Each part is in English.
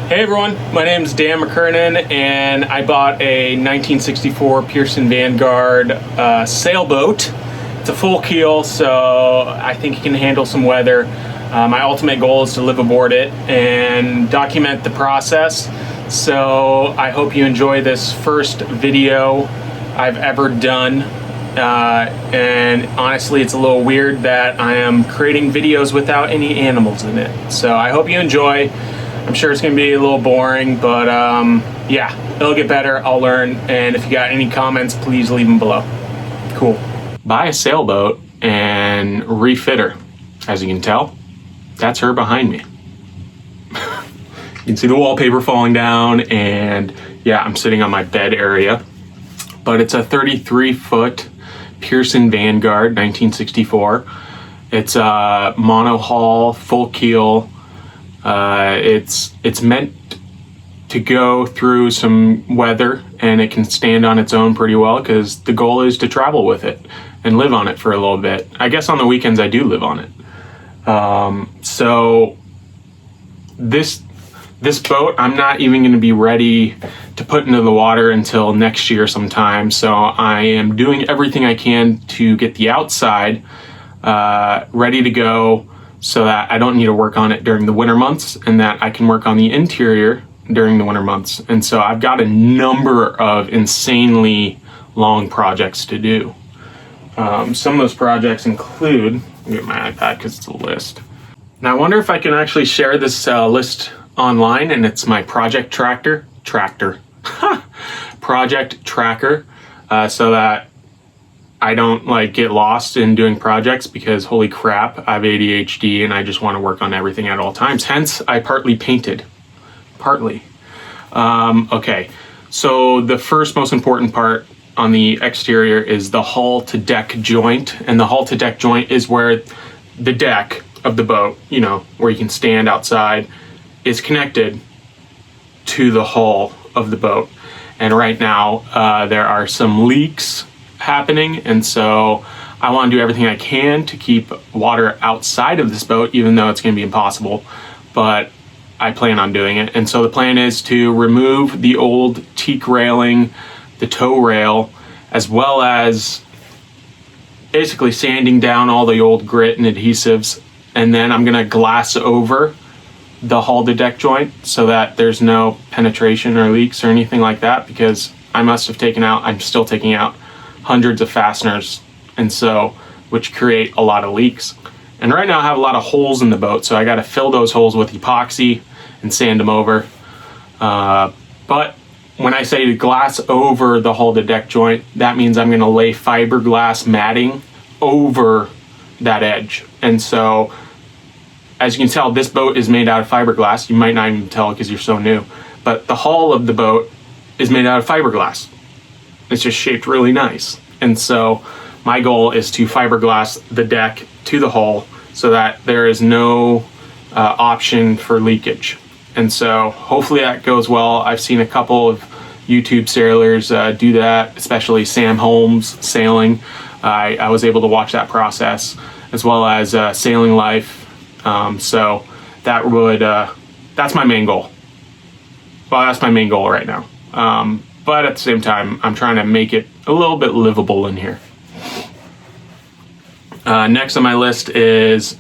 Hey everyone, my name is Dan McKernan and I bought a 1964 Pearson Vanguard sailboat. It's a full keel, so I think it can handle some weather. My ultimate goal is to live aboard it and document the process. So I hope you enjoy this first video I've ever done. And honestly, it's a little weird that I am creating videos without any animals in it. So I hope you enjoy. I'm sure it's gonna be a little boring, but yeah, it'll get better, I'll learn, and if you got any comments, please leave them below. Cool. Buy a sailboat and refit her. As you can tell, that's her behind me. You can see the wallpaper falling down, and yeah, I'm sitting on my bed area. But it's a 33-foot Pearson Vanguard, 1964. It's a monohull, full keel. It's meant to go through some weather, and it can stand on its own pretty well because the goal is to travel with it and live on it for a little bit. I guess on the weekends I do live on it. So this boat, I'm not even going to be ready to put into the water until next year sometime. So I am doing everything I can to get the outside ready to go, so that I don't need to work on it during the winter months, and that I can work on the interior during the winter months. And so I've got a number of insanely long projects to do. Some of those projects include, let me get my iPad because it's a list. Now I wonder if I can actually share this list online, and it's my project tracker, project tracker, so that I don't get lost in doing projects, because holy crap, I have ADHD and I just want to work on everything at all times. Hence, I partly painted. Okay, so the first most important part on the exterior is the hull to deck joint. And the hull to deck joint is where the deck of the boat, where you can stand outside, is connected to the hull of the boat. And right now, there are some leaks happening, and so I want to do everything I can to keep water outside of this boat, even though it's going to be impossible, but I plan on doing it. And so the plan is to remove the old teak railing, the tow rail, as well as basically sanding down all the old grit and adhesives, and then I'm going to glass over the hull to deck joint so that there's no penetration or leaks or anything like that, because I'm still taking out hundreds of fasteners, and so which create a lot of leaks. And right now I have a lot of holes in the boat, so I got to fill those holes with epoxy and sand them over. But when I say to glass over the hull to deck joint, that means I'm going to lay fiberglass matting over that edge. And so as you can tell, this boat is made out of fiberglass. You might not even tell because you're so new, but the hull of the boat is made out of fiberglass. It's just shaped really nice. And so my goal is to fiberglass the deck to the hull so that there is no option for leakage. And so hopefully that goes well. I've seen a couple of YouTube sailors do that, especially Sam Holmes sailing. I was able to watch that process, as well as Sailing Life. So that's my main goal. Well, that's my main goal right now. But at the same time, I'm trying to make it a little bit livable in here. Next on my list is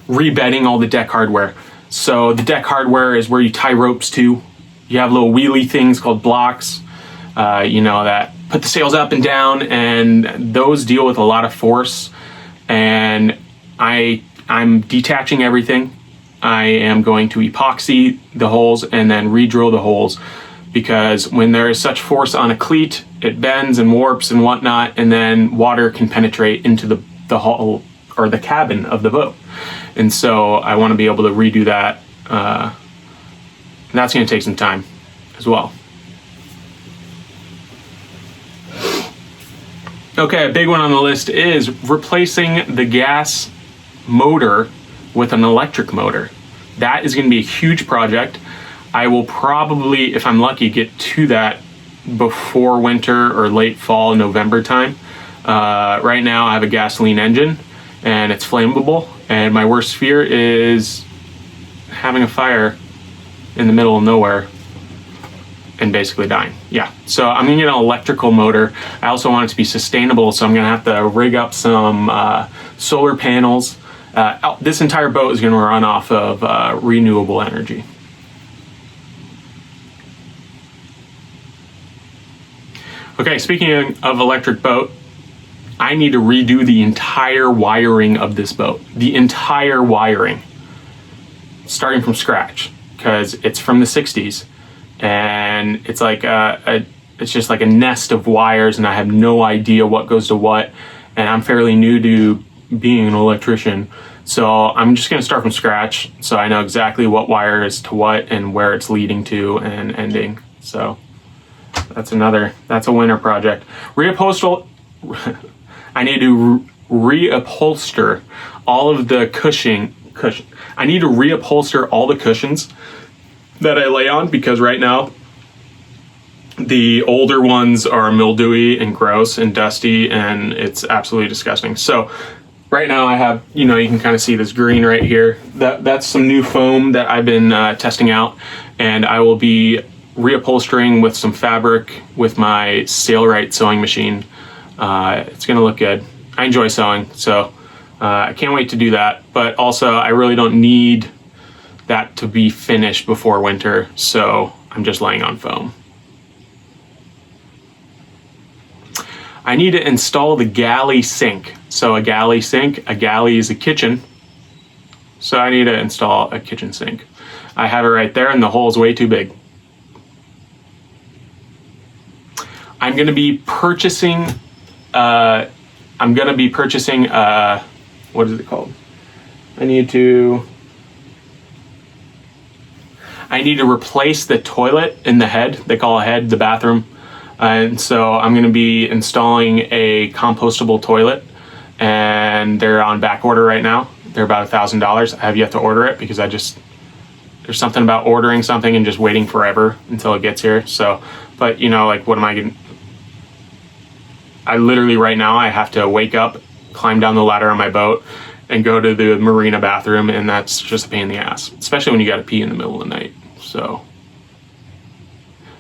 rebedding all the deck hardware. So the deck hardware is where you tie ropes to. You have little wheelie things called blocks, that put the sails up and down, and those deal with a lot of force. And I'm detaching everything. I am going to epoxy the holes and then re-drill the holes, because when there is such force on a cleat, it bends and warps and whatnot, and then water can penetrate into the hull or the cabin of the boat. And so I want to be able to redo that. And that's going to take some time as well. Okay, a big one on the list is replacing the gas motor with an electric motor. That is going to be a huge project. I will probably, if I'm lucky, get to that before winter or late fall, November time. Right now I have a gasoline engine and it's flammable, and my worst fear is having a fire in the middle of nowhere and basically dying. Yeah, so I'm gonna get an electrical motor. I also want it to be sustainable, so I'm gonna have to rig up some solar panels. This entire boat is gonna run off of renewable energy. Okay, speaking of electric boat, I need to redo the entire wiring of this boat. The entire wiring, starting from scratch, because it's from the 60s. And it's like it's just like a nest of wires, and I have no idea what goes to what, and I'm fairly new to being an electrician, so I'm just going to start from scratch so I know exactly what wire is to what and where it's leading to and ending. So that's a winter project. I need to reupholster all of the cushion. I need to reupholster all the cushions that I lay on, because right now the older ones are mildewy and gross and dusty, and it's absolutely disgusting. So right now I have, you can kind of see this green right here. That's some new foam that I've been testing out, and I will be reupholstering with some fabric with my Sailboat sewing machine. It's gonna look good. I enjoy sewing, so I can't wait to do that. But also, I really don't need that to be finished before winter, so I'm just laying on foam. I need to install the Galley sink. So a Galley sink, a galley is a kitchen, so I need to install a kitchen sink. I have it right there, and the hole is way too big. I'm gonna be purchasing what is it called? I need to replace the toilet in the head. They call a head the bathroom. And so I'm going to be installing a compostable toilet, and they're on back order right now. They're about $1,000. I have yet to order it because there's something about ordering something and just waiting forever until it gets here. So, but what am I going to, I literally right now, I have to wake up, climb down the ladder on my boat, and go to the marina bathroom, and that's just a pain in the ass, especially when you got to pee in the middle of the night. So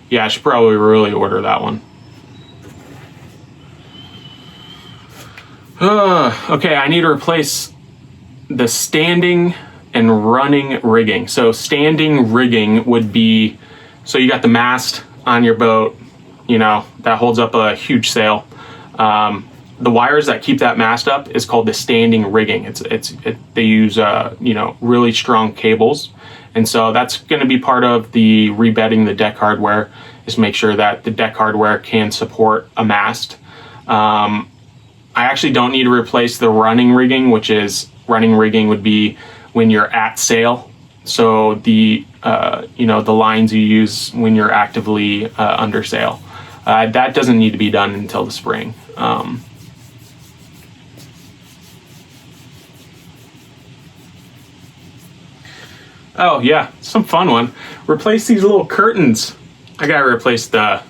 yeah, I should probably really order that one. Okay, I need to replace the standing and running rigging. So standing rigging would be, so you got the mast on your boat, that holds up a huge sail. The wires that keep that mast up is called the standing rigging. They use really strong cables, and so that's going to be part of the rebedding the deck hardware, is make sure that the deck hardware can support a mast. I actually don't need to replace the running rigging, running rigging would be when you're at sail. So the lines you use when you're actively under sail. That doesn't need to be done until the spring. Oh yeah, some fun one. Replace these little curtains. I gotta replace the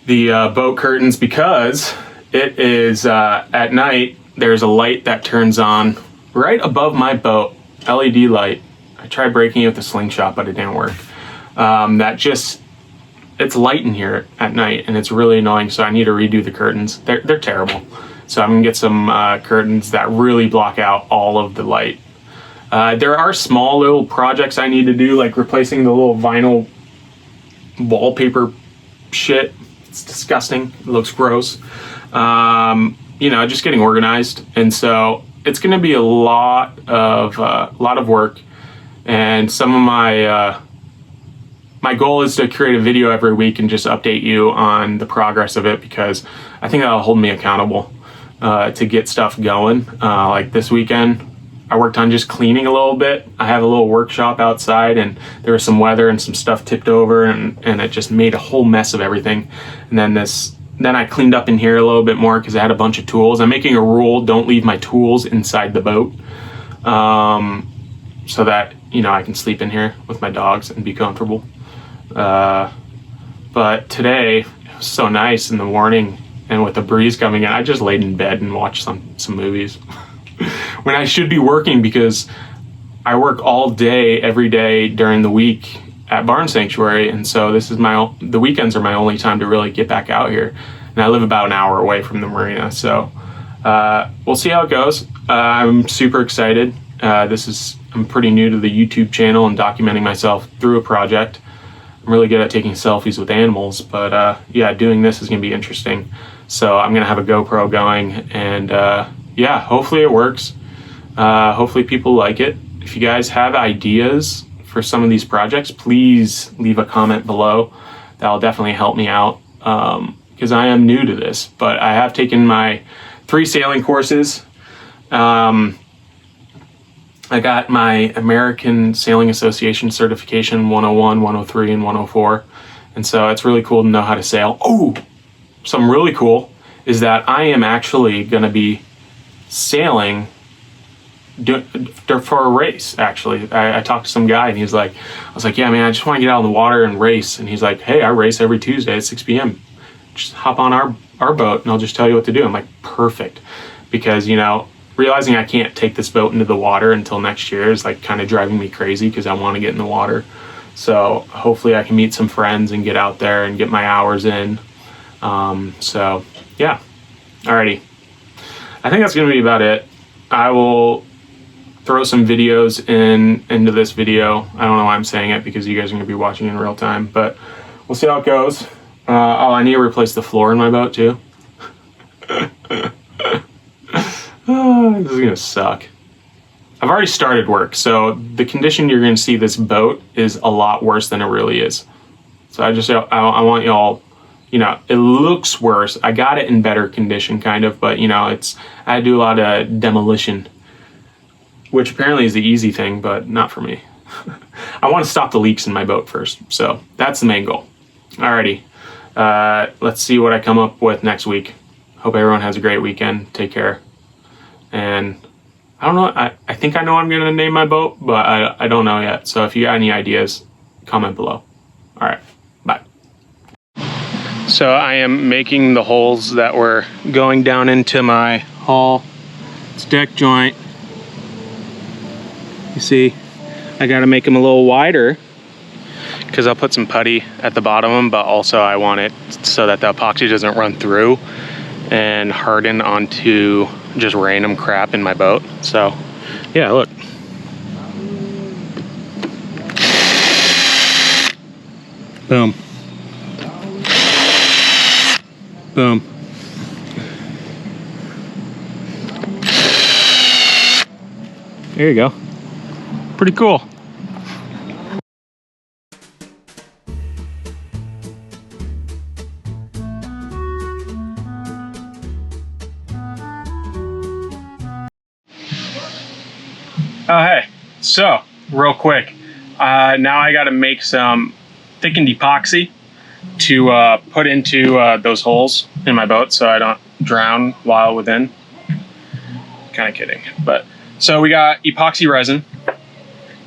boat curtains because it is at night. There's a light that turns on right above my boat, LED light. I tried breaking it with a slingshot, but it didn't work. It's light in here at night, and it's really annoying. So I need to redo the curtains. They're terrible. So I'm gonna get some curtains that really block out all of the light. There are small little projects I need to do, like replacing the little vinyl wallpaper shit. It's disgusting. It looks gross. Just getting organized. And so it's going to be a lot of work. And some of my goal is to create a video every week and just update you on the progress of it, because I think that'll hold me accountable to get stuff going. Like this weekend, I worked on just cleaning a little bit. I have a little workshop outside, and there was some weather and some stuff tipped over, and it just made a whole mess of everything. And then I cleaned up in here a little bit more because I had a bunch of tools. I'm making a rule: don't leave my tools inside the boat, so that I can sleep in here with my dogs and be comfortable. But today it was so nice in the morning, and with the breeze coming in, I just laid in bed and watched some movies. When I should be working, because I work all day, every day during the week at Barn Sanctuary, and so this is the weekends are my only time to really get back out here. And I live about an hour away from the marina, so we'll see how it goes. I'm super excited. I'm pretty new to the YouTube channel and documenting myself through a project. I'm really good at taking selfies with animals, but yeah, doing this is gonna be interesting. So I'm gonna have a GoPro going, and yeah, hopefully it works. Hopefully people like it. If you guys have ideas for some of these projects, please leave a comment below. That'll definitely help me out, because I am new to this, but I have taken my 3 sailing courses. I got my American Sailing Association certification 101, 103, and 104. And so it's really cool to know how to sail. Oh, something really cool is that I am actually going to be sailing for a race, actually. I talked to some guy, and I was like, yeah, man, I just want to get out on the water and race. And he's like, hey, I race every Tuesday at 6 p.m. Just hop on our boat, and I'll just tell you what to do. I'm like, perfect. Because, realizing I can't take this boat into the water until next year is like kind of driving me crazy, because I want to get in the water. So hopefully I can meet some friends and get out there and get my hours in. So yeah, alrighty. I think that's going to be about it. I will throw some videos into this video. I don't know why I'm saying it, because you guys are going to be watching in real time, but we'll see how it goes. Oh, I need to replace the floor in my boat too. Oh, this is gonna suck. I've already started work, so the condition you're gonna see this boat is a lot worse than it really is. So I want y'all, it looks worse. I got it in better condition, kind of, but I had to do a lot of demolition, which apparently is the easy thing, but not for me. I want to stop the leaks in my boat first, so that's the main goal. Alrighty, let's see what I come up with next week. Hope everyone has a great weekend. Take care. And I don't know, I think I know what I'm going to name my boat, but I don't know yet. So if you got any ideas, comment below. All right, bye. So I am making the holes that were going down into my hull. It's deck joint. You see, I got to make them a little wider, because I'll put some putty at the bottom of them, but also I want it so that the epoxy doesn't run through and harden onto just random crap in my boat. So yeah, look. Boom. Boom. There you go. Pretty cool. Oh, hey, so real quick, now I got to make some thickened epoxy to put into those holes in my boat so I don't drown while within. Kind of kidding, but so we got epoxy resin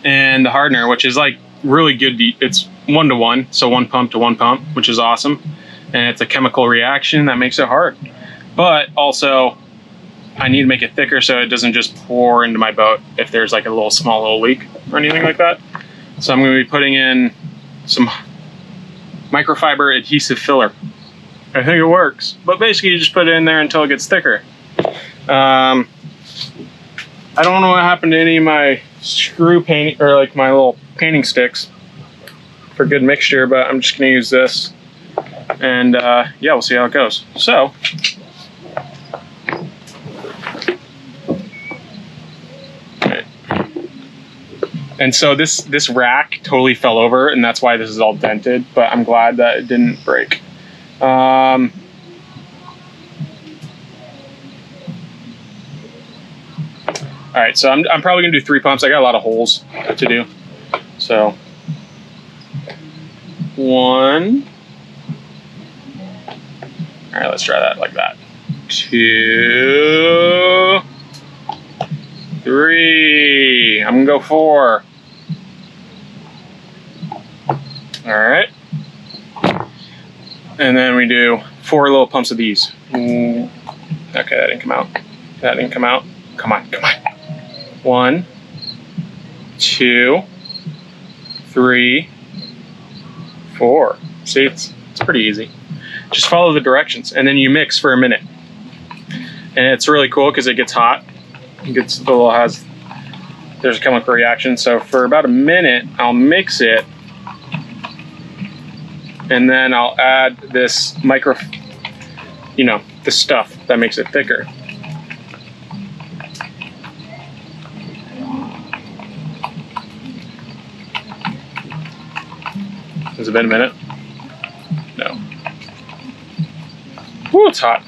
and the hardener, which is like really good. It's 1-to-1, so 1 pump to 1 pump, which is awesome, and it's a chemical reaction that makes it hard. But also, I need to make it thicker so it doesn't just pour into my boat if there's like a small little leak or anything like that. So I'm going to be putting in some microfiber adhesive filler. I think it works, but basically you just put it in there until it gets thicker. I don't know what happened to any of my screw paint, or like my little painting sticks for good mixture, but I'm just going to use this, and yeah, we'll see how it goes. So and so this rack totally fell over, and that's why this is all dented, but I'm glad that it didn't break. All right, so I'm probably gonna do 3 pumps. I got a lot of holes to do. So 1. All right, let's try that like that. 2, 3. I'm gonna go 4. All right. And then we do 4 little pumps of these. Okay, that didn't come out. That didn't come out. Come on, come on. 1, 2, 3, 4. See, it's pretty easy. Just follow the directions, and then you mix for a minute. And it's really cool because it gets hot. It gets there's a chemical reaction. So for about a minute, I'll mix it, and then I'll add this the stuff that makes it thicker. Has it been a minute? No. Ooh, it's hot.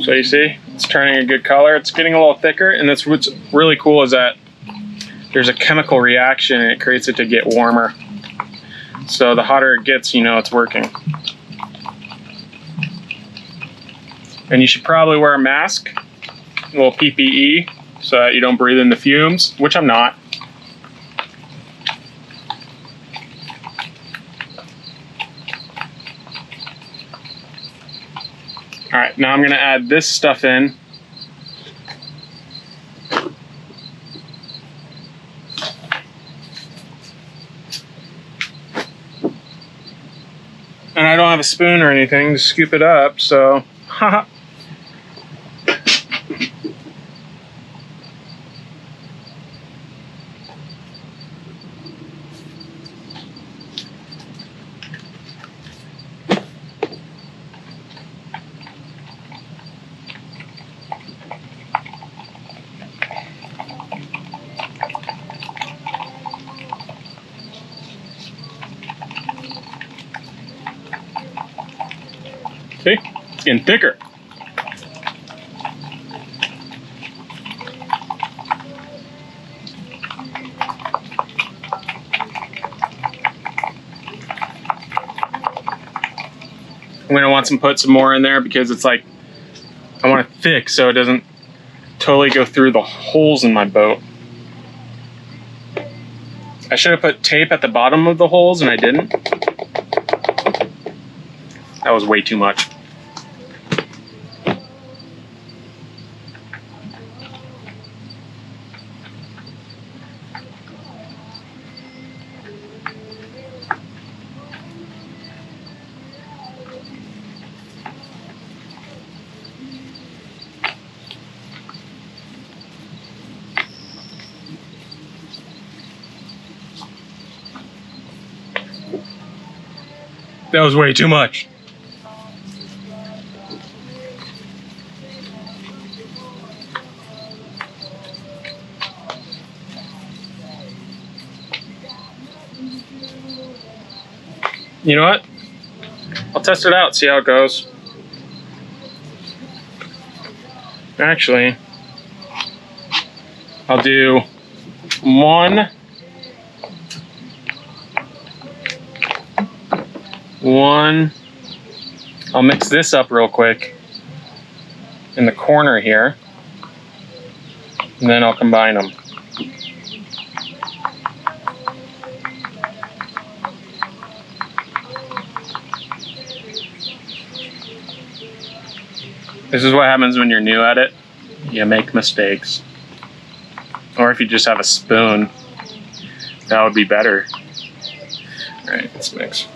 So you see, it's turning a good color. It's getting a little thicker, and that's what's really cool is that there's a chemical reaction and it creates it to get warmer. So the hotter it gets, you know it's working. And you should probably wear a mask, a little PPE, so that you don't breathe in the fumes, which I'm not. All right, now I'm gonna add this stuff in. And I don't have a spoon or anything to scoop it up, so haha. See? It's getting thicker. I'm gonna put some more in there because it's like, I want it thick so it doesn't totally go through the holes in my boat. I should have put tape at the bottom of the holes and I didn't. That was way too much. That was way too much. You know what? I'll test it out, see how it goes. Actually, I'll do one. I'll mix this up real quick in the corner here, and then I'll combine them. This is what happens when you're new at it. You make mistakes. Or if you just have a spoon, that would be better. All right, let's mix.